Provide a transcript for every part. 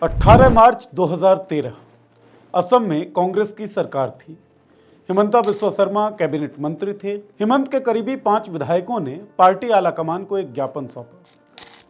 18 मार्च 2013 असम में कांग्रेस की सरकार थी। हिमंता बिस्वा शर्मा कैबिनेट मंत्री थे। हिमंत के करीबी 5 विधायकों ने पार्टी आलाकमान को एक ज्ञापन सौंपा।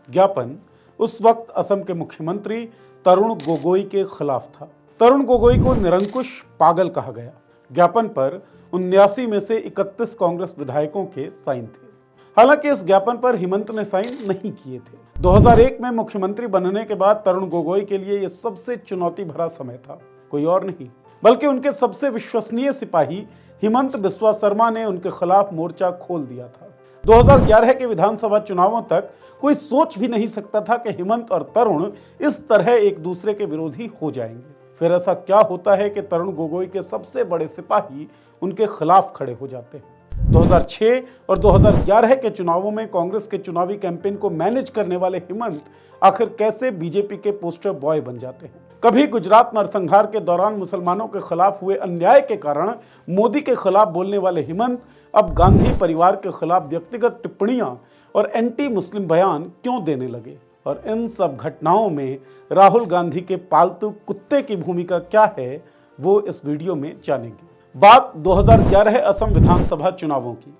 ज्ञापन उस वक्त असम के मुख्यमंत्री तरुण गोगोई के खिलाफ था। तरुण गोगोई को निरंकुश पागल कहा गया। ज्ञापन पर 79 में से 31 कांग्रेस विधायकों के साइन थे। हालांकि इस ज्ञापन पर हिमंत ने साइन नहीं किए थे। 2001 में मुख्यमंत्री बनने के बाद तरुण गोगोई के लिए यह सबसे चुनौती भरा समय था। कोई और नहीं बल्कि उनके सबसे विश्वसनीय सिपाही हिमंत बिस्वा शर्मा ने उनके खिलाफ मोर्चा खोल दिया था। 2011 के विधानसभा चुनावों तक कोई सोच भी नहीं सकता था कि हिमंत और तरुण इस तरह एक दूसरे के विरोधी हो जाएंगे। फिर ऐसा क्या होता है कि तरुण गोगोई के सबसे बड़े सिपाही उनके खिलाफ खड़े हो जाते हैं। 2006 और 2011 के चुनावों में कांग्रेस के चुनावी कैंपेन को मैनेज करने वाले हिमंत आखिर कैसे बीजेपी के पोस्टर बॉय बन जाते हैं। कभी गुजरात नरसंहार के दौरान मुसलमानों के खिलाफ हुए अन्याय के कारण मोदी के खिलाफ बोलने वाले हिमंत अब गांधी परिवार के खिलाफ व्यक्तिगत टिप्पणियां और एंटी मुस्लिम बयान क्यों देने लगे, और इन सब घटनाओं में राहुल गांधी के पालतू कुत्ते की भूमिका क्या है, वो इस वीडियो में जानेंगे। बात 2011 असम विधानसभा चुनावों की।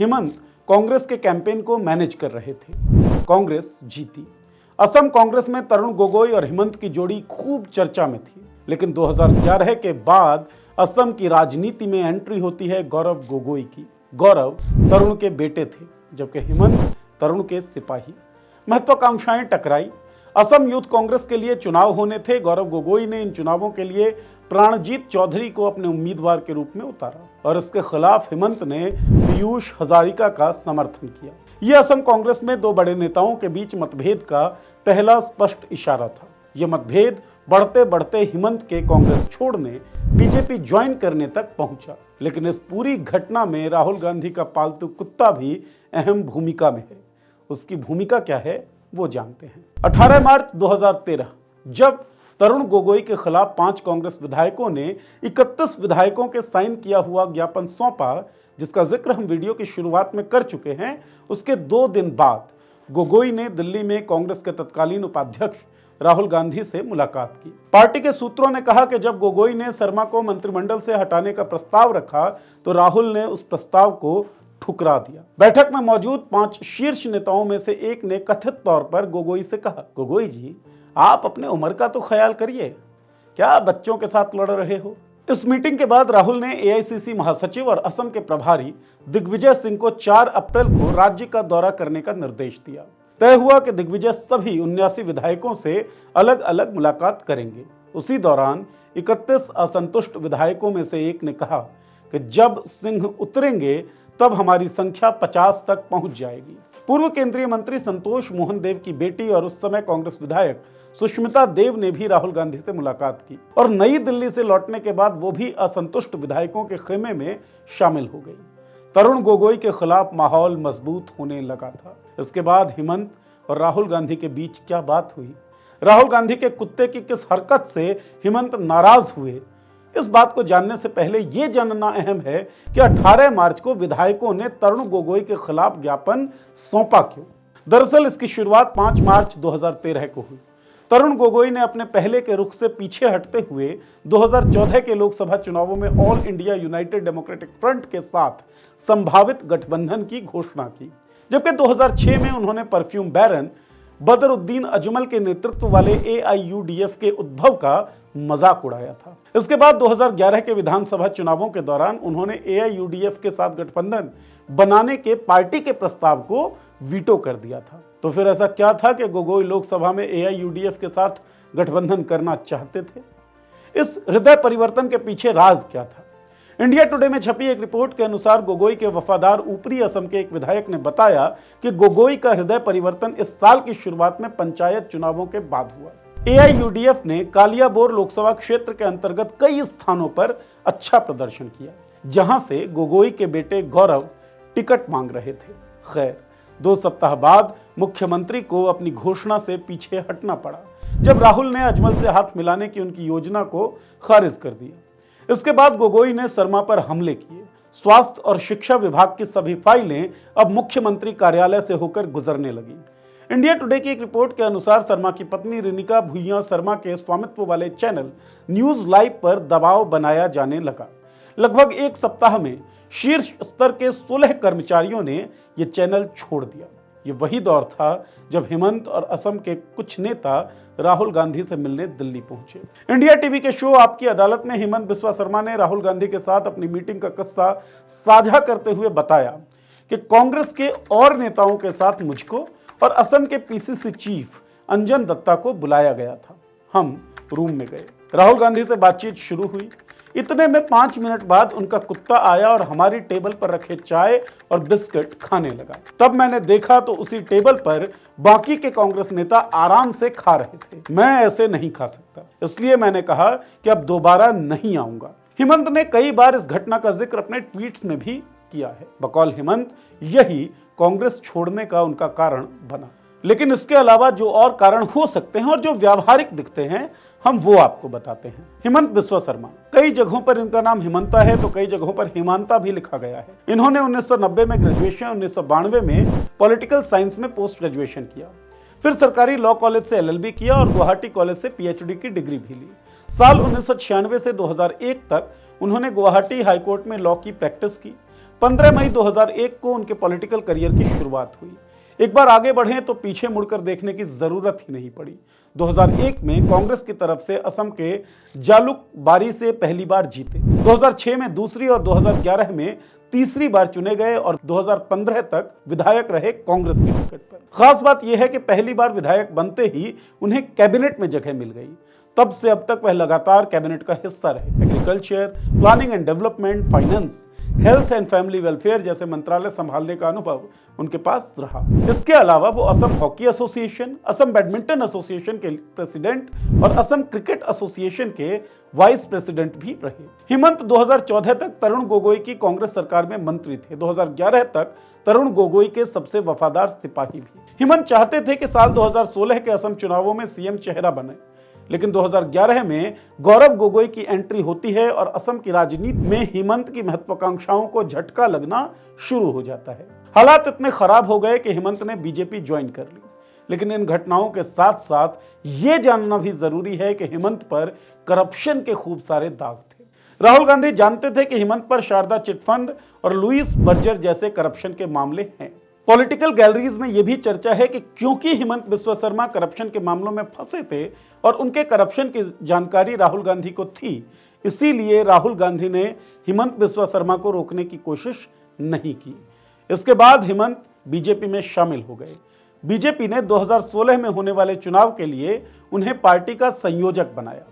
हिमंत कांग्रेस के कैंपेन को मैनेज कर रहे थे। कांग्रेस जीती। असम कांग्रेस में तरुण गोगोई और हिमंत की जोड़ी खूब चर्चा में थी। लेकिन 2011 के बाद असम की राजनीति में एंट्री होती है गौरव गोगोई की। गौरव तरुण के बेटे थे, जबकि हिमंत तरुण के सिपाही। महत्वाकांक्षाएं टकराई। असम यूथ कांग्रेस के लिए चुनाव होने थे। गौरव गोगोई ने इन चुनावों के लिए प्राणजीत चौधरी को अपने उम्मीदवार के रूप में उतारा और इसके खिलाफ हिमंत ने पीयूष हजारिका का समर्थन किया। यह असम कांग्रेस में 2 बड़े नेताओं के बीच मतभेद का पहला स्पष्ट इशारा था। यह मतभेद बढ़ते बढ़ते हिमंत के कांग्रेस छोड़ने, बीजेपी ज्वाइन करने तक पहुंचा। लेकिन इस पूरी घटना में राहुल गांधी का पालतू कुत्ता भी अहम भूमिका में है। उसकी भूमिका क्या है वो जानते हैं। 18 मार्च 2013 जब तरुण गोगोई के खिलाफ 5 कांग्रेस विधायकों ने 31 विधायकों के साइन किया हुआ ज्ञापन सौंपा, जिसका जिक्र हम वीडियो की शुरुआत में कर चुके हैं, उसके 2 दिन बाद गोगोई ने दिल्ली में कांग्रेस के तत्कालीन उपाध्यक्ष राहुल गांधी से मुलाकात की। पार्टी के सूत्रों ने कहा कि जब गोगोई ने शर्मा को मंत्रिमंडल से हटाने का प्रस्ताव रखा तो राहुल ने उस प्रस्ताव को ठुकरा दिया। बैठक में मौजूद 5 शीर्ष नेताओं में से एक ने कथित तौर पर गोगोई से कहा, गोगोई जी, आप अपने उम्र का तो ख्याल करिए, क्या बच्चों के साथ लड़ रहे हो। इस मीटिंग के बाद राहुल ने एआईसीसी महासचिव और असम के प्रभारी दिग्विजय सिंह को 4 अप्रैल को राज्य का दौरा करने का निर्देश दिया। तय हुआ कि दिग्विजय सभी 79 विधायकों से अलग अलग मुलाकात करेंगे। उसी दौरान 31 असंतुष्ट विधायकों में से एक ने कहा कि जब सिंह उतरेंगे तब हमारी संख्या 50 तक पहुंच जाएगी। पूर्व केंद्रीय मंत्री संतोष मोहन देव की बेटी और उस समय कांग्रेस विधायक सुष्मिता देव ने भी राहुल गांधी से मुलाकात की और नई दिल्ली से लौटने के बाद वो भी असंतुष्ट विधायकों के खेमे में शामिल हो गई। तरुण गोगोई के खिलाफ माहौल मजबूत होने लगा था। इसके बाद हिमंत और राहुल गांधी के बीच क्या बात हुई, राहुल गांधी के कुत्ते की किस हरकत से हिमंत नाराज हुए, इस बात को जानने से पहले यह जानना अहम है कि 18 मार्च को विधायकों ने तरुण गोगोई के खिलाफ ज्ञापन सौंपा क्यों। दरअसल इसकी शुरुआत 5 मार्च 2013 को हुई। तरुण गोगोई ने अपने पहले के रुख से पीछे हटते हुए 2014 के लोकसभा चुनावों में all India United democratic front के साथ संभावित गठबंधन की घोषणा की, जबकि 2006 में उन्होंने परफ्यूम बैरन बदरुद्दीन अजमल के नेतृत्व वाले एआईयूडीएफ के उद्भव का मजाक उड़ाया था। इसके बाद 2011 के विधानसभा चुनावों के दौरान उन्होंने एआईयूडीएफ के साथ गठबंधन बनाने के पार्टी के प्रस्ताव को वीटो कर दिया था। तो फिर ऐसा क्या था कि गोगोई लोकसभा में एआईयूडीएफ के साथ गठबंधन करना चाहते थे? इस हृदय परिवर्तन के पीछे राज क्या था? इंडिया टुडे में छपी एक रिपोर्ट के अनुसार गोगोई के वफादार ऊपरी असम के एक विधायक ने बताया कि गोगोई का हृदय परिवर्तन इस साल की शुरुआत में पंचायत चुनावों के बाद हुआ। एआईयूडीएफ ने कालियाबोर लोकसभा क्षेत्र के अंतर्गत कई स्थानों पर अच्छा प्रदर्शन किया, जहां से गोगोई के बेटे गौरव टिकट मांग रहे थे। खैर, 2 सप्ताह बाद मुख्यमंत्री को अपनी घोषणा से पीछे हटना पड़ा जब राहुल ने अजमल से हाथ मिलाने की उनकी योजना को खारिज कर दिया। इसके बाद गोगोई ने शर्मा पर हमले किए। स्वास्थ्य और शिक्षा विभाग की सभी फाइलें अब मुख्यमंत्री कार्यालय से होकर गुजरने लगी। इंडिया टुडे की एक रिपोर्ट के अनुसार शर्मा की पत्नी रिनिका भुइयां शर्मा के स्वामित्व वाले चैनल न्यूज लाइव पर दबाव बनाया जाने लगा। लगभग एक सप्ताह में शीर्ष स्तर के 16 कर्मचारियों ने यह चैनल छोड़ दिया। ये वही दौर था जब हेमंत और असम के कुछ नेता राहुल गांधी से मिलने दिल्ली पहुंचे। इंडिया टीवी के शो आपकी अदालत में हेमंत बिस्वा शर्मा ने राहुल गांधी के साथ अपनी मीटिंग का किस्सा साझा करते हुए बताया कि कांग्रेस के और नेताओं के साथ मुझको और असम के पीसीसी चीफ अंजन दत्ता को बुलाया गया था। हम रूम में गए, राहुल गांधी से बातचीत शुरू हुई। इतने में 5 मिनट बाद उनका कुत्ता आया और हमारी टेबल पर रखे चाय और बिस्किट खाने लगा। तब मैंने देखा तो उसी टेबल पर बाकी के कांग्रेस नेता आराम से खा रहे थे। मैं ऐसे नहीं खा सकता, इसलिए मैंने कहा कि अब दोबारा नहीं आऊंगा। हेमंत ने कई बार इस घटना का जिक्र अपने ट्वीट्स में भी किया है। बकौल हेमंत यही कांग्रेस छोड़ने का उनका कारण बना। लेकिन इसके अलावा जो और कारण हो सकते हैं और जो व्यावहारिक दिखते हैं, हम वो आपको बताते हैं। हेमंत बिस्वा शर्मा, कई जगहों पर इनका नाम हेमंता है तो कई जगहों पर हेमांता भी लिखा गया है। इन्होंने 1990 में ग्रेजुएशन, 1992 में पॉलिटिकल साइंस में पोस्ट ग्रेजुएशन किया, फिर सरकारी लॉ कॉलेज से LLB किया और गुवाहाटी कॉलेज से PhD की डिग्री भी ली। साल 1996 से 2001 तक उन्होंने गुवाहाटी हाईकोर्ट में लॉ की प्रैक्टिस की। 15 मई 2001 को उनके पॉलिटिकल करियर की शुरुआत हुई। एक बार आगे बढ़े तो पीछे मुड़कर देखने की जरूरत ही नहीं पड़ी। 2001 में कांग्रेस की तरफ से असम के जालुकबारी से पहली बार जीते, 2006 में दूसरी और 2011 में तीसरी बार चुने गए और 2015 तक विधायक रहे कांग्रेस के टिकट पर। खास बात यह है कि पहली बार विधायक बनते ही उन्हें कैबिनेट में जगह मिल गई। तब से अब तक वह लगातार कैबिनेट का हिस्सा रहे। Agriculture, planning and development, finance, health and family welfare जैसे मंत्रालय संभालने का अनुभव उनके पास रहा। इसके अलावा वो Assam hockey association, Assam badminton association के प्रेसिडेंट और असम क्रिकेट एसोसिएशन के वाइस प्रेसिडेंट भी रहे। हेमंत 2014 तक तरुण गोगोई की कांग्रेस सरकार में मंत्री थे। 2011 तक तरुण गोगोई के सबसे वफादार सिपाही भी। हेमंत चाहते थे कि साल 2016 के असम चुनावों में सीएम चेहरा बने, लेकिन 2011 में गौरव गोगोई की एंट्री होती है और असम की राजनीति में हेमंत की महत्वाकांक्षाओं को झटका लगना शुरू हो जाता है। हालात इतने खराब हो गए कि हेमंत ने बीजेपी ज्वाइन कर ली। लेकिन इन घटनाओं के साथ साथ ये जानना भी जरूरी है कि हेमंत पर करप्शन के खूब सारे दाग थे। राहुल गांधी जानते थे कि हेमंत पर शारदा चिटफंड और लुइस बर्जर जैसे करप्शन के मामले हैं। पॉलिटिकल गैलरीज में यह भी चर्चा है कि क्योंकि हेमंत बिस्वा शर्मा करप्शन के मामलों में फंसे थे और उनके करप्शन की जानकारी राहुल गांधी को थी, इसीलिए राहुल गांधी ने हेमंत बिस्वा शर्मा को रोकने की कोशिश नहीं की। इसके बाद हेमंत बीजेपी में शामिल हो गए। बीजेपी ने 2016 में होने वाले चुनाव के लिए उन्हें पार्टी का संयोजक बनाया।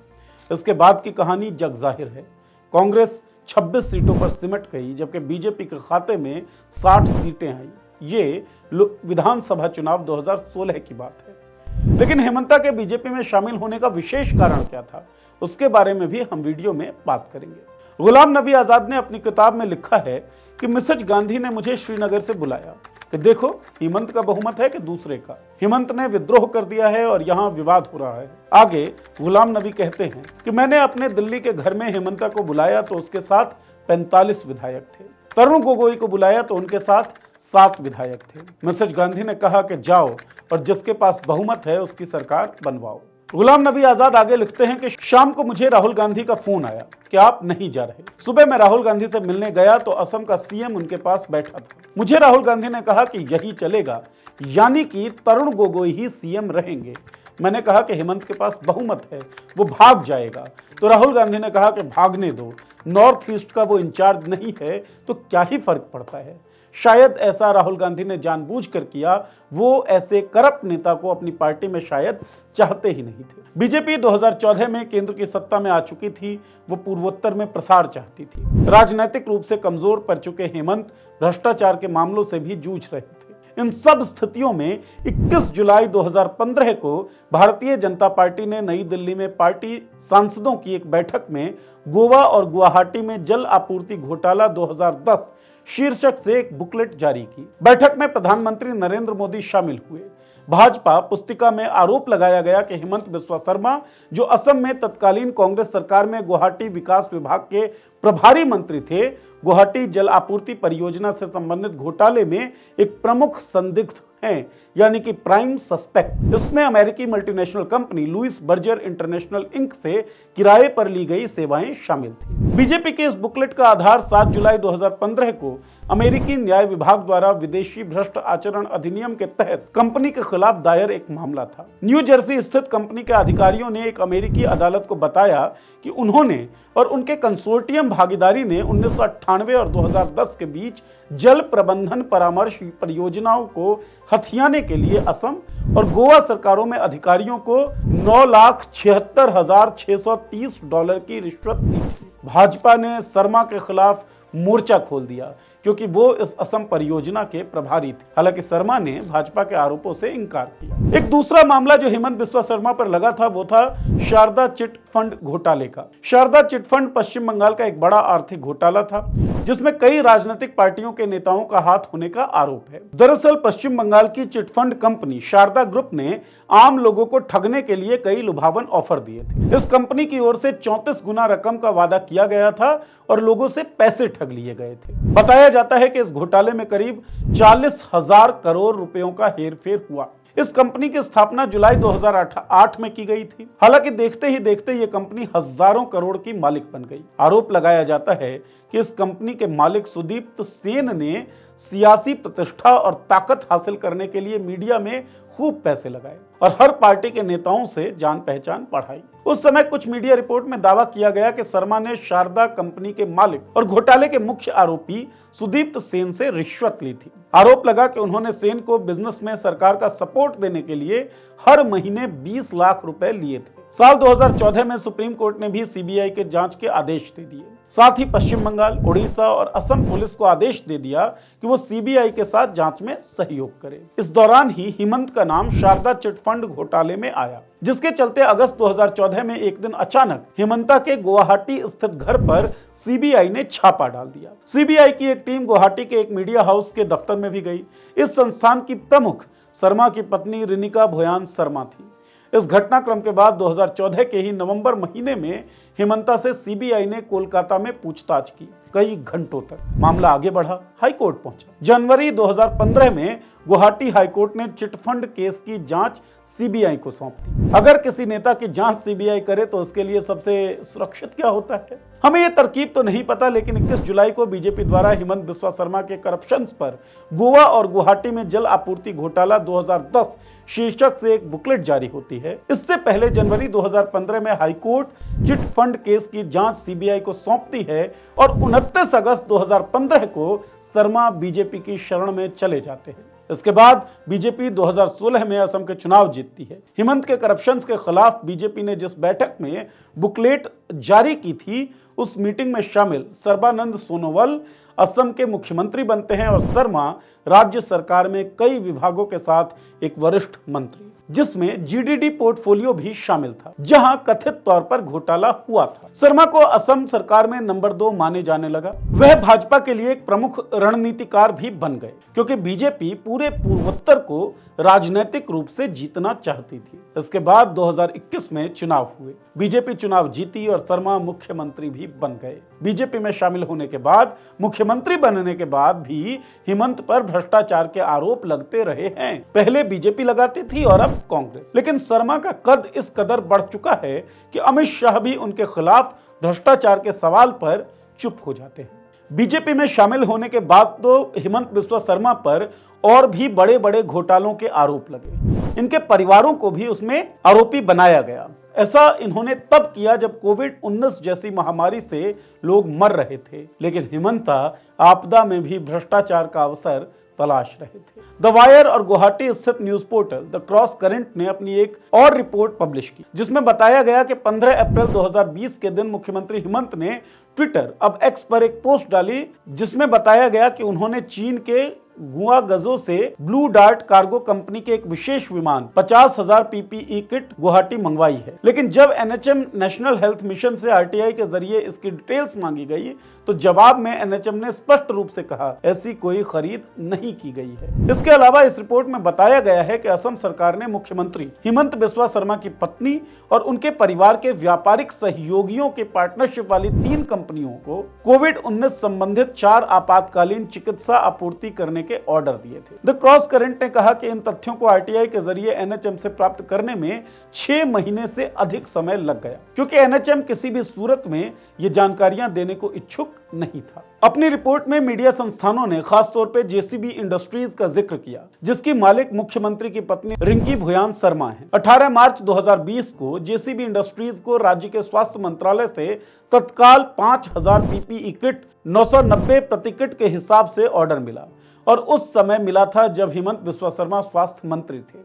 इसके बाद की कहानी जग जाहिर है। कांग्रेस 26 सीटों पर सिमट गई, जबकि बीजेपी के खाते में 60 सीटें आई। ये विधानसभा चुनाव 2016 की बात है। लेकिन हेमंता के बीजेपी में शामिल होने का विशेष कारण क्या था, उसके बारे में भी हम वीडियो में बात करेंगे। गुलाम नबी आजाद ने अपनी किताब में लिखा है कि मिसेज गांधी ने मुझे श्रीनगर से बुलाया कि देखो हेमंत का बहुमत है कि दूसरे का। हेमंत ने विद्रोह कर दिया है और यहाँ विवाद हो रहा है। आगे गुलाम नबी कहते हैं कि मैंने अपने दिल्ली के घर में हेमंता को बुलाया तो उसके साथ 45 विधायक थे। तरुण गोगोई को बुलाया तो उनके साथ 7 विधायक थे। मिसेज गांधी ने कहा कि जाओ और जिसके पास बहुमत है उसकी सरकार बनवाओ। गुलाम नबी आजाद आगे लिखते हैं कि शाम को मुझे राहुल गांधी का फोन आया कि आप नहीं जा रहे। सुबह मैं राहुल गांधी से मिलने गया तो असम का सीएम उनके पास बैठा था। मुझे राहुल गांधी ने कहा कि यही चलेगा, यानी कि तरुण गोगोई ही सीएम रहेंगे। मैंने कहा कि हेमंत के पास बहुमत है, वो भाग जाएगा। तो राहुल गांधी ने कहा कि भागने दो, नॉर्थ ईस्ट का वो इंचार्ज नहीं है तो क्या ही फर्क पड़ता है। शायद ऐसा राहुल गांधी ने जानबूझकर किया, वो ऐसे करप्ट नेता को अपनी पार्टी में शायद चाहते ही नहीं थे। बीजेपी 2014 में केंद्र की सत्ता में आ चुकी थी, वो पूर्वोत्तर में प्रसार चाहती थी। राजनीतिक रूप से कमजोर पड़ चुके हेमंत भ्रष्टाचार के मामलों से भी जूझ रहे थे। इन सब स्थितियों में 21 जुलाई 2015 को भारतीय जनता पार्टी ने नई दिल्ली में पार्टी सांसदों की एक बैठक में गोवा और गुवाहाटी में जल आपूर्ति घोटाला 2010 शीर्षक से एक बुकलेट जारी की। बैठक में प्रधानमंत्री नरेंद्र मोदी शामिल हुए। भाजपा पुस्तिका में आरोप लगाया गया कि हेमंत बिस्वा शर्मा, जो असम में तत्कालीन कांग्रेस सरकार में गुवाहाटी विकास विभाग के प्रभारी मंत्री थे। गुवाहाटी जल आपूर्ति परियोजना से संबंधित घोटाले में एक प्रमुख संदिग्ध हैं, यानी कि प्राइम सस्पेक्ट। इसमें अमेरिकी multinational company Louis Berger International Inc से किराए पर ली गई सेवाएं शामिल थी। बीजेपी के इस बुकलेट का आधार 7 जुलाई 2015 को अमेरिकी न्याय विभाग द्वारा विदेशी भ्रष्ट आचरण अधिनियम के तहत कंपनी के खिलाफ दायर एक मामला था। न्यू जर्सी स्थित कंपनी के अधिकारियों ने एक अमेरिकी अदालत को बताया कि उन्होंने और उनके कंसोर्टियम भागीदारी ने 1998 और 2010 के बीच जल प्रबंधन परामर्श परियोजनाओं को हथियाने के लिए असम और गोवा सरकारों में अधिकारियों को $9,76,630 की रिश्वत दी थी। भाजपा ने शर्मा के खिलाफ मोर्चा खोल दिया क्योंकि वो इस असम परियोजना के प्रभारी थे। हालांकि शर्मा ने भाजपा के आरोपों से इनकार किया। एक दूसरा मामला जो हेमंत बिस्वा शर्मा पर लगा था वो था शारदा चिट फंड घोटाले का। शारदा चिट फंड पश्चिम बंगाल का एक बड़ा आर्थिक घोटाला था जिसमें कई राजनीतिक पार्टियों के नेताओं का हाथ होने का आरोप है। दरअसल पश्चिम बंगाल की चिटफंड कंपनी शारदा ग्रुप ने आम लोगों को ठगने के लिए कई लुभावन ऑफर दिए थे। इस कंपनी की ओर से 34 गुना रकम का वादा किया गया था और लोगों से पैसे ठग लिए गए थे। बताया जाता है कि इस घोटाले में करीब 40,000 करोड़ रुपयों का हेरफेर हुआ। इस कंपनी की स्थापना जुलाई 2008 में की गई थी। हालांकि देखते ही देखते ये कंपनी हजारों करोड़ की मालिक बन गई। आरोप लगाया जाता है कि इस कंपनी के मालिक सुदीप्त सेन ने सियासी प्रतिष्ठा और ताकत हासिल करने के लिए मीडिया में खूब पैसे लगाए और हर पार्टी के नेताओं से जान पहचान बढ़ाई। उस समय कुछ मीडिया रिपोर्ट में दावा किया गया कि शर्मा ने शारदा कंपनी के मालिक और घोटाले के मुख्य आरोपी सुदीप्त सेन से रिश्वत ली थी। आरोप लगा कि उन्होंने सेन को बिजनेस में सरकार का सपोर्ट देने के लिए हर महीने 20 लाख रुपए लिए थे। साल 2014 में सुप्रीम कोर्ट ने भी सीबीआई के जांच के आदेश दे दिए। साथ ही पश्चिम बंगाल, उड़ीसा और असम पुलिस को आदेश दे दिया कि वो सीबीआई के साथ जांच में सहयोग करे। इस दौरान ही हेमंत का नाम शारदा चिटफंड घोटाले में आया, जिसके चलते अगस्त 2014 में एक दिन अचानक हेमंता के गुवाहाटी स्थित घर पर सीबीआई ने छापा डाल दिया। सीबीआई की एक टीम गुवाहाटी के एक मीडिया हाउस के दफ्तर में भी गई। इस संस्थान की प्रमुख शर्मा की पत्नी रिनिका भोयान शर्मा थी। इस घटनाक्रम के बाद 2014 के ही नवंबर महीने में हेमंता से सीबीआई ने कोलकाता में पूछताछ की। कई घंटों तक मामला आगे बढ़ा, हाईकोर्ट पहुंचा। जनवरी 2015 में गुवाहाटी हाईकोर्ट ने चिटफंड केस की जांच सीबीआई को सौंप दी। अगर किसी नेता की जांच सीबीआई करे तो उसके लिए सबसे सुरक्षित क्या होता है? हमें यह तरकीब तो नहीं पता, लेकिन 21 जुलाई को बीजेपी द्वारा हेमंत बिस्वा शर्मा के करप्शंस पर गोवा और गुवाहाटी में जल आपूर्ति घोटाला 2010 शीर्षक से एक बुकलेट जारी होती है। इससे पहले जनवरी 2015 में हाईकोर्ट चिटफंड केस की जांच सीबीआई को सौंपती है और 29 अगस्त 2015 को शर्मा बीजेपी की शरण में चले जाते हैं। इसके बाद बीजेपी 2016 में असम के चुनाव जीतती है। हेमंत के करप्शंस के खिलाफ बीजेपी ने जिस बैठक में बुकलेट जारी की थी, उस मीटिंग में शामिल सर्बानंद सोनोवाल असम के मुख्यमंत्री बनते हैं और शर्मा राज्य सरकार में कई विभागों के साथ एक वरिष्ठ मंत्री, जिसमें जीडीडी पोर्टफोलियो भी शामिल था, जहां कथित तौर पर घोटाला हुआ था। शर्मा को असम सरकार में नंबर 2 माने जाने लगा। वह भाजपा के लिए एक प्रमुख रणनीतिकार भी बन गए, क्योंकि बीजेपी पूरे पूर्वोत्तर को राजनीतिक रूप से जीतना चाहती थी। इसके बाद 2021 में चुनाव हुए, बीजेपी चुनाव जीती और शर्मा मुख्यमंत्री भी बन गए। बीजेपी में शामिल होने के बाद, मुख्यमंत्री बनने के बाद भी हेमंत पर भ्रष्टाचार के आरोप लगते रहे हैं। पहले बीजेपी लगाती थी और अब कांग्रेस। लेकिन शर्मा का कद इस कदर बढ़ चुका है कि अमित शाह भी उनके खिलाफ भ्रष्टाचार के सवाल पर चुप हो जाते हैं। बीजेपी में शामिल होने के बाद तो हेमंत बिस्वा शर्मा पर और भी बड़े बड़े घोटालों के आरोप लगे। इनके परिवारों को भी उसमें आरोपी बनाया गया। ऐसा इन्होंने तब किया जब कोविड-19 जैसी महामारी से लोग मर रहे थे, लेकिन हेमंता आपदा में भी भ्रष्टाचार का अवसर तलाश रहे थे। द वायर और गुवाहाटी स्थित news portal the cross current ने अपनी एक और रिपोर्ट पब्लिश की, जिसमें बताया गया कि 15 अप्रैल 2020 के दिन मुख्यमंत्री हेमंत ने ट्विटर, अब एक्स पर एक पोस्ट डाली, जिसमें बताया गया कि उन्होंने चीन के गुआगजो से ब्लू डार्ट कार्गो कंपनी के एक विशेष विमान 50,000 पीपीई किट गुवाहाटी मंगवाई है। लेकिन जब एनएचएम नेशनल हेल्थ मिशन से आरटीआई के जरिए इसकी डिटेल्स मांगी गई तो जवाब में एनएचएम ने स्पष्ट रूप से कहा ऐसी कोई खरीद नहीं की गई है। इसके अलावा इस रिपोर्ट में बताया गया है कि असम सरकार ने मुख्यमंत्री हिमंत बिस्वा शर्मा की पत्नी और उनके परिवार के व्यापारिक सहयोगियों के पार्टनरशिप वाली 3 कंपनियों को कोविड-19 संबंधित 4 आपातकालीन चिकित्सा आपूर्ति करने के ऑर्डर दिए थे। द क्रॉस करंट ने कहा कि इन तथ्यों को आरटीआई के जरिए एनएचएम से प्राप्त करने में 6 महीने से अधिक समय लग गया, क्योंकि एनएचएम किसी भी सूरत में ये जानकारियां देने को इच्छुक नहीं था। अपनी रिपोर्ट में मीडिया संस्थानों ने खासतौर पर जेसीबी इंडस्ट्रीज का जिक्र किया, जिसकी मालिक मुख्यमंत्री की पत्नी रिंकी भुयान शर्मा है। 18 मार्च 2020 को जेसीबी इंडस्ट्रीज को राज्य के स्वास्थ्य मंत्रालय से तत्काल 5,000 पीपीई किट 990 प्रति किट के हिसाब से ऑर्डर मिला और उस समय मिला था जब हिमंत बिस्वा शर्मा स्वास्थ्य मंत्री थे।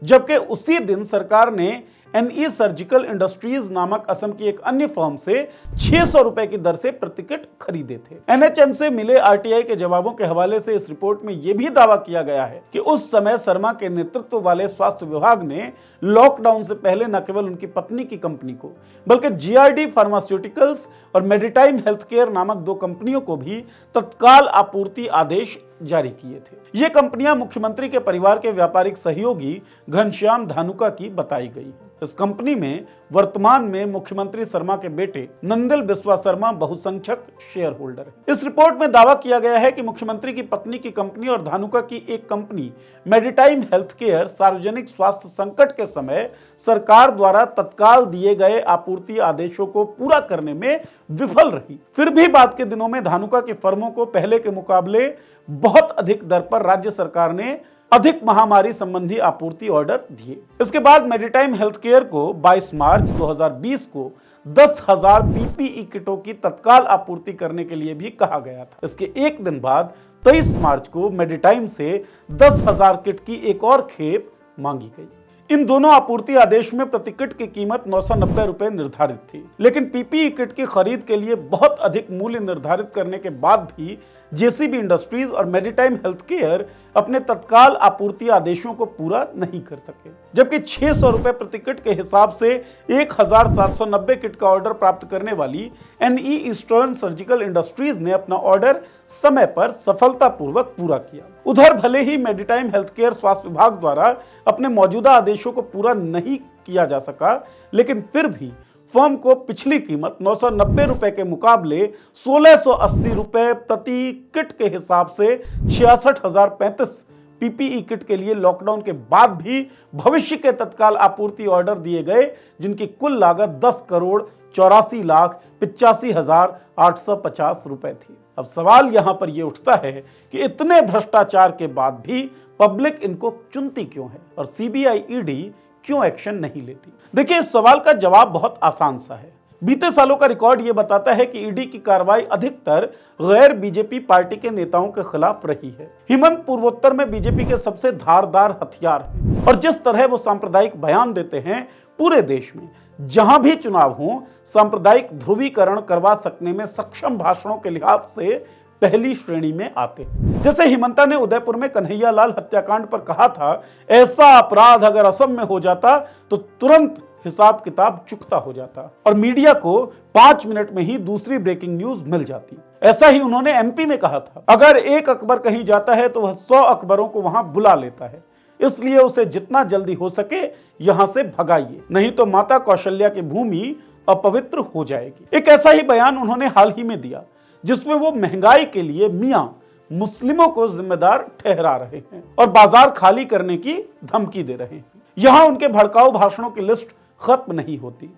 जबकि उसी दिन सरकार ने एनई सर्जिकल इंडस्ट्रीज नामक असम की एक अन्य फर्म से 600 रुपए की दर से प्रति किट खरीदे थे। एनएचएम से मिले आरटीआई के जवाबों के हवाले से इस रिपोर्ट में यह भी दावा किया गया है कि उस समय शर्मा के नेतृत्व वाले स्वास्थ्य विभाग ने लॉकडाउन से पहले न केवल उनकी पत्नी की कंपनी को बल्कि जीआरडी फार्मास्यूटिकल्स और मेडिटाइम हेल्थ केयर नामक 2 कंपनियों को भी तत्काल आपूर्ति आदेश जारी किए थे। ये कंपनियां मुख्यमंत्री के परिवार के व्यापारिक सहयोगी घनश्याम धानुका की बताई गई है। इस कंपनी में वर्तमान में मुख्यमंत्री शर्मा के बेटे नंदिल बिस्वा शर्मा बहुसंख्यक शेयर होल्डर है। इस रिपोर्ट में दावा किया गया है कि मुख्यमंत्री की पत्नी की कंपनी और धानुका की एक कंपनी मेडिटाइम हेल्थ केयर सार्वजनिक स्वास्थ्य संकट के समय सरकार द्वारा तत्काल दिए गए आपूर्ति आदेशों को पूरा करने में विफल रही। फिर भी बाद के दिनों में धानुका की फर्मों को पहले के मुकाबले बहुत अधिक दर पर राज्य सरकार ने अधिक महामारी संबंधी आपूर्ति ऑर्डर दिए। इसके बाद मेडिटाइम हेल्थ केयर को 22 मार्च 2020 को 10,000 पीपीई किटों की तत्काल आपूर्ति करने के लिए भी कहा गया था। इसके एक दिन बाद 23 मार्च को मेडिटाइम से 10,000 किट की एक और खेप मांगी गई। इन दोनों आपूर्ति आदेश में प्रति किट की कीमत 990 रुपए निर्धारित थी, लेकिन पीपीई किट की खरीद के लिए बहुत अधिक मूल्य निर्धारित करने के बाद भी जेसीबी इंडस्ट्रीज और मेडिटाइम हेल्थ केयर अपने तत्काल आपूर्ति आदेशों को पूरा नहीं कर सके। जबकि 600 रुपए प्रति किट के हिसाब से 1,790 किट का ऑर्डर प्राप्त करने वाली एनई ईस्टर्न सर्जिकल इंडस्ट्रीज ने अपना ऑर्डर समय पर सफलतापूर्वक पूरा किया। उधर भले ही मेडिटाइम हेल्थ केयर स्वास्थ्य विभाग द्वारा अपने मौजूदा आदेशों को पूरा नहीं किया जा सका, लेकिन फिर भी फर्म को पिछली कीमत 990 रुपए के मुकाबले 1,680 रुपए प्रति किट के हिसाब से 66,035 पीपीई किट के लिए लॉकडाउन के बाद भी भविष्य के तत्काल आपूर्ति ऑर्डर दिए गए, जिनकी कुल लागत 10,84,85,850 रुपए थी। अब सवाल यहां पर यह उठता है कि इतने भ्रष्टाचार के बाद भी पब्लिक इनको चुनती क्यों है और सीबीआई ईडी क्यों एक्शन नहीं लेती? देखिए, इस सवाल का जवाब बहुत आसान सा है। बीते सालों का रिकॉर्ड यह बताता है कि ईडी की कार्रवाई अधिकतर गैर बीजेपी पार्टी के नेताओं के खिलाफ रही है। हिमंत पूर्वोत्तर में बीजेपी के सबसे धारदार हथियार है और जिस तरह वो सांप्रदायिक बयान देते हैं, पूरे देश में जहां भी चुनाव हो सांप्रदायिक ध्रुवीकरण करवा सकने में सक्षम भाषणों के लिहाज से पहली श्रेणी में आते हैं। जैसे हिमंता ने उदयपुर में कन्हैया लाल हत्याकांड पर कहा था, ऐसा अपराध अगर असम में हो जाता तो तुरंत हिसाब किताब चुकता हो जाता और मीडिया को 5 मिनट में ही दूसरी ब्रेकिंग न्यूज मिल जाती। ऐसा ही उन्होंने एमपी में कहा था, अगर एक अकबर कहीं जाता है तो वह 100 अकबरों को वहां बुला लेता है, इसलिए उसे जितना जल्दी हो सके यहां से भगाइए, नहीं तो माता कौशल्या की भूमि अपवित्र हो जाएगी। एक ऐसा ही बयान उन्होंने हाल ही में दिया जिसमें वो महंगाई के लिए मियां मुस्लिमों को जिम्मेदार ठहरा रहे हैं और बाजार खाली करने की धमकी दे रहे हैं। यहां उनके भड़काऊ भाषणों की लिस्ट खत्म नहीं होती।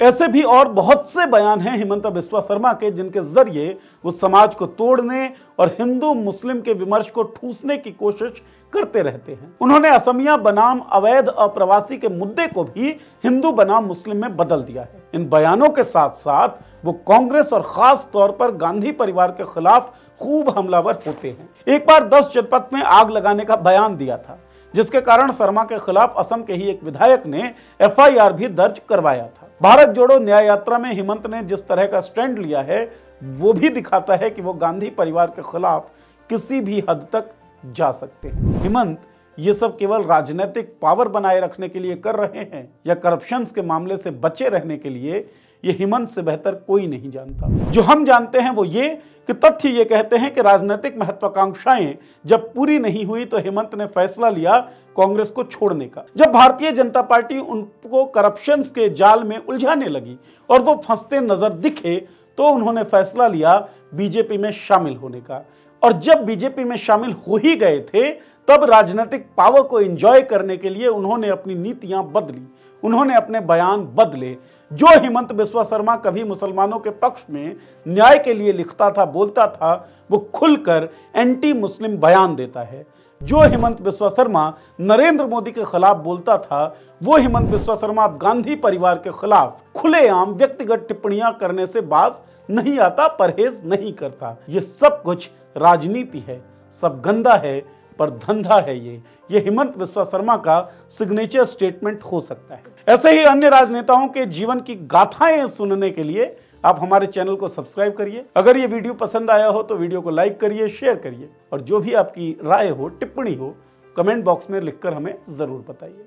ऐसे भी और बहुत से बयान हैं हिमंता बिस्वा शर्मा के, जिनके जरिए वो समाज को तोड़ने और हिंदू मुस्लिम के विमर्श को ठूसने की कोशिश करते रहते हैं। उन्होंने असमिया बनाम अवैध अप्रवासी के मुद्दे को भी हिंदू बनाम मुस्लिम में बदल दिया है। इन बयानों के साथ साथ वो कांग्रेस और खास तौर पर गांधी परिवार के खिलाफ खूब हमलावर होते हैं। एक बार 10 जनपद में आग लगाने का बयान दिया था, जिसके कारण शर्मा के खिलाफ असम के ही एक विधायक ने एफआईआर भी दर्ज करवाया था। भारत जोड़ो न्याय यात्रा में हिमंत ने जिस तरह का स्टैंड लिया है, वो भी दिखाता है कि वो गांधी परिवार के खिलाफ किसी भी हद तक जा सकते हैं। हेमंत ये सब केवल राजनीतिक पावर बनाए रखने के लिए कर रहे हैं या करप्शंस के मामले से बचे रहने के लिए, ये हेमंत से बेहतर कोई नहीं जानता। जो हम जानते हैं वो ये कि तथ्य ये कहते हैं कि राजनीतिक महत्वाकांक्षाएं जब पूरी नहीं हुई तो हेमंत ने फैसला लिया कांग्रेस को छोड़ने का। जब भारतीय जनता पार्टी उनको करप्शंस के जाल में उलझाने लगी और वो फंसते नजर दिखे तो उन्होंने फैसला लिया बीजेपी में शामिल होने का। और जब बीजेपी में शामिल हो ही गए थे तब राजनीतिक पावर को एंजॉय करने के लिए उन्होंने अपनी नीतियां बदली, उन्होंने अपने बयान बदले। जो हेमंत बिस्वा शर्मा कभी मुसलमानों के पक्ष में न्याय के लिए लिखता था, बोलता था, वो खुलकर एंटी मुस्लिम बयान देता है। जो हेमंत बिस्वा शर्मा नरेंद्र मोदी के खिलाफ बोलता था, वो हेमंत बिस्वा शर्मा गांधी परिवार के खिलाफ खुलेआम व्यक्तिगत टिप्पणियां करने से बाज नहीं आता, परहेज नहीं करता। ये सब कुछ राजनीति है, सब गंदा है पर धंधा है। ये हेमंत बिस्वा शर्मा का सिग्नेचर स्टेटमेंट हो सकता है। ऐसे ही अन्य राजनेताओं के जीवन की गाथाएं सुनने के लिए आप हमारे चैनल को सब्सक्राइब करिए। अगर ये वीडियो पसंद आया हो तो वीडियो को लाइक करिए, शेयर करिए और जो भी आपकी राय हो, टिप्पणी हो, कमेंट बॉक्स में लिखकर हमें जरूर बताइए।